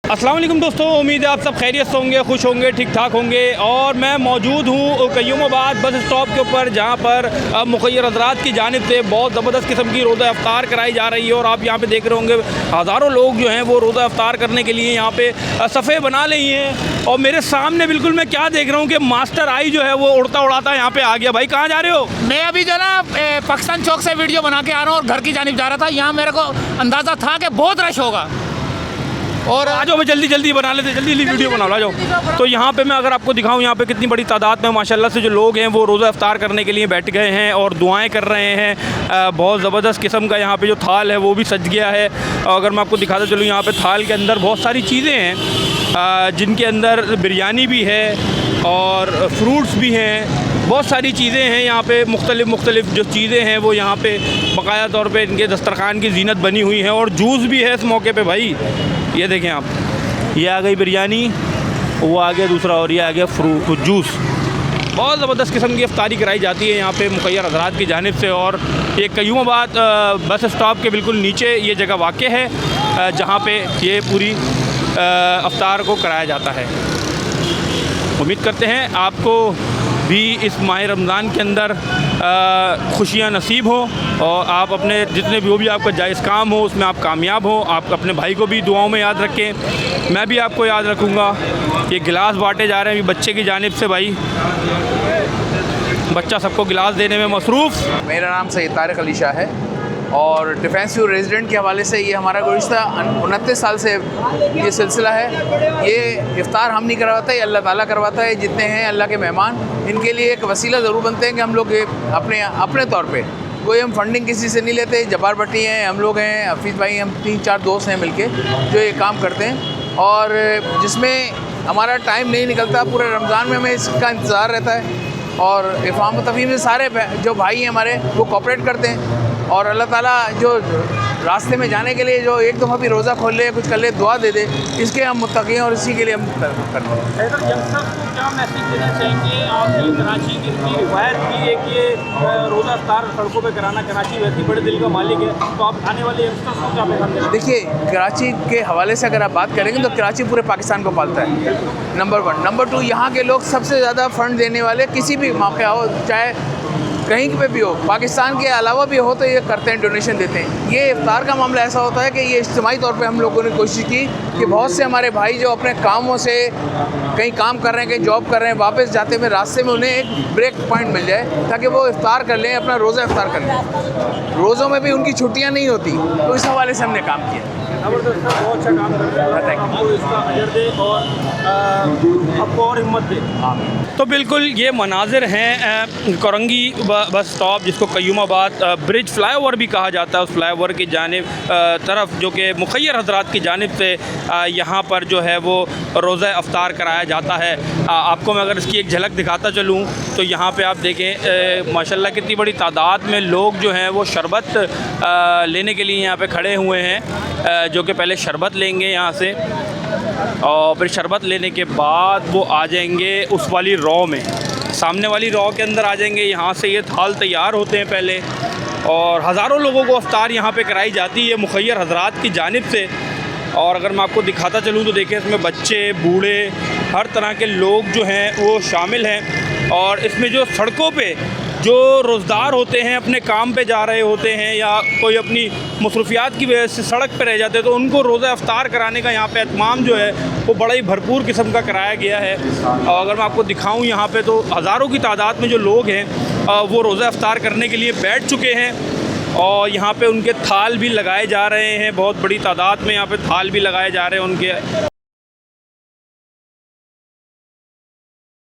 अस्सलाम वालेकुम दोस्तों, उम्मीद है आप सब खैरियत से होंगे, खुश होंगे, ठीक ठाक होंगे। और मैं मौजूद हूँ कयूमाबाद बस स्टॉप के ऊपर, जहाँ पर मुखय्यर हज़रात की जानिब से बहुत ज़बरदस्त किस्म की रोज़ा इफ्तार कराई जा रही है। और आप यहाँ पे देख रहे होंगे हज़ारों लोग जो हैं वो रोज़ा इफ्तार करने के लिए यहाँ पे सफ़े बना रही हैं। और मेरे सामने बिल्कुल मैं क्या देख रहा हूँ कि मास्टर आई जो है वो उड़ता उड़ाता यहाँ पे आ गया। भाई कहाँ जा रहे हो? मैं अभी जो ना पाकिस्तान चौक से वीडियो बना के आ रहा हूँ और घर की जानिब जा रहा था। यहाँ मेरे को अंदाज़ा था कि बहुत रश होगा और आ जाओ, मैं जल्दी बना लेते, जल्दी वीडियो बना लो, आ जाओ। तो यहाँ पे मैं अगर आपको दिखाऊँ, यहाँ पे कितनी बड़ी तादाद में माशाल्लाह से जो लोग हैं वो रोज़ा इफ्तार करने के लिए बैठ गए हैं और दुआएं कर रहे हैं। बहुत ज़बरदस्त किस्म का यहाँ पे जो थाल है वो भी सज गया है। और अगर मैं आपको दिखाता चलूँ, यहाँ पे थाल के अंदर बहुत सारी चीज़ें हैं, जिनके अंदर बिरयानी भी है और फ्रूट्स भी हैं, बहुत सारी चीज़ें हैं यहाँ पे। मुख्तलिफ़ जो चीज़ें हैं वो यहाँ पे बकाया तौर पे इनके दस्तरखान की जीनत बनी हुई है। और जूस भी है इस मौके पे भाई, ये देखें आप, ये आ गई बिरयानी, वो आ गया दूसरा, और ये आ गया फ्रूट जूस। बहुत ज़बरदस्त किस्म की इफ्तारी कराई जाती है यहाँ पे मुखय्यर हज़रात की जानिब से। और ये कयूमाबाद बस स्टॉप के बिल्कुल नीचे ये जगह वाक़ है, जहाँ पे ये पूरी इफ्तार को कराया जाता है। उम्मीद करते हैं आपको भी इस माह रमज़ान के अंदर खुशियाँ नसीब हो और आप अपने जितने भी आपका जायज़ काम हो उसमें आप कामयाब हो। आप अपने भाई को भी दुआओं में याद रखें, मैं भी आपको याद रखूँगा। ये गिलास बांटे जा रहे हैं बच्चे की जानिब से। भाई बच्चा सबको गिलास देने में मसरूफ़। मेरा नाम सैयद तारिक अली शाह है और डिफेंसिव रेजिडेंट के हवाले से ये हमारा गुज़िश्ता 29 साल से ये सिलसिला है। ये इफ्तार हम नहीं करवाता, ये अल्लाह ताला करवाता है। जितने हैं अल्लाह के मेहमान, इनके लिए एक वसीला ज़रूर बनते हैं कि हम लोग अपने तौर पे कोई हम फंडिंग किसी से नहीं लेते। जब्बार भट्टी हैं, हम लोग हैं, हफीज़ भाई, हम 3-4 दोस्त हैं मिलके जो ये काम करते हैं। और जिसमें हमारा टाइम नहीं निकलता, पूरे रमज़ान में हमें इसका इंतज़ार रहता है। और इफ़ाम तफ़हीम से सारे जो भाई हैं हमारे वो कोऑपरेट करते हैं। और अल्लाह ताला जो रास्ते में जाने के लिए जो एक दफ़ा भी रोज़ा खोल ले, कुछ कर ले, दुआ दे दे, इसके हम मुत्तक़ी हैं और इसी के लिए हम करते हैं। यंगस्टर्स को क्या मैसेज देना चाहेंगे? आपकी कराची की रिवायत भी है कि ये रोज़ा इफ्तार सड़कों पे कराना, कराची वैसे बड़े दिल का मालिक है, तो आप आने वाले यंगस्टर्स को क्या पैगाम देना? देखिए, कराची के हवाले से अगर आप बात करेंगे तो कराची पूरे पाकिस्तान को पालता है, नंबर 1। नंबर 2, यहाँ के लोग सबसे ज़्यादा फ़ंड देने वाले, किसी भी मौका हो, चाहे कहीं पे भी हो, पाकिस्तान के अलावा भी हो, तो ये करते हैं, डोनेशन देते हैं। ये इफ्तार का मामला ऐसा होता है कि ये इज्तिमाई तौर पे हम लोगों ने कोशिश की कि बहुत से हमारे भाई जो अपने कामों से कहीं काम कर रहे हैं, कहीं जॉब कर रहे हैं, वापस जाते हुए रास्ते में उन्हें एक ब्रेक पॉइंट मिल जाए ताकि वो इफ्तार कर लें, अपना रोज़ा इफ्तार कर लें। रोज़ों में भी उनकी छुट्टियाँ नहीं होती, तो इस हवाले से हमने काम किया। ज़बरदस्त, बहुत अच्छा काम कर रहे हैं, आपको इसका अजर दे और आपको और हिम्मत दे। तो बिल्कुल ये मनाजिर हैं कोरंगी बस स्टॉप, जिसको कयूमाबाद ब्रिज फ्लाईओवर भी कहा जाता है। उस फ्लाईओवर की जानिब तरफ जो कि मुखय्यर हज़रात की जानिब से यहाँ पर जो है वो रोज़ा इफ्तार कराया जाता है। आपको मैं अगर इसकी एक झलक दिखाता चलूँ तो यहाँ पे आप देखें माशाल्लाह कितनी बड़ी तादाद में लोग जो हैं वो शरबत लेने के लिए यहाँ पे खड़े हुए हैं, जो कि पहले शरबत लेंगे यहाँ से और फिर शरबत लेने के बाद वो आ जाएंगे उस वाली रॉ में, सामने वाली रॉ के अंदर आ जाएंगे। यहाँ से ये थाल तैयार होते हैं पहले, और हज़ारों लोगों को इफ्तार यहाँ पे कराई जाती है मुखय्यर हज़रात की जानिब से। और अगर मैं आपको दिखाता चलूँ तो देखें, इसमें बच्चे, बूढ़े, हर तरह के लोग जो हैं वो शामिल हैं। और इसमें जो सड़कों पे जो रोज़गार होते हैं, अपने काम पे जा रहे होते हैं या कोई अपनी मसरूफियात की वजह से सड़क पे रह जाते हैं, तो उनको रोज़ा इफ्तार कराने का यहाँ पे एहतमाम जो है वो बड़ा ही भरपूर किस्म का कराया गया है। और अगर मैं आपको दिखाऊँ यहाँ पे तो हज़ारों की तादाद में जो लोग हैं वो रोज़ा इफ्तार करने के लिए बैठ चुके हैं। और यहाँ पे उनके थाल भी लगाए जा रहे हैं, बहुत बड़ी तादाद में यहाँ पे थाल भी लगाए जा रहे हैं उनके।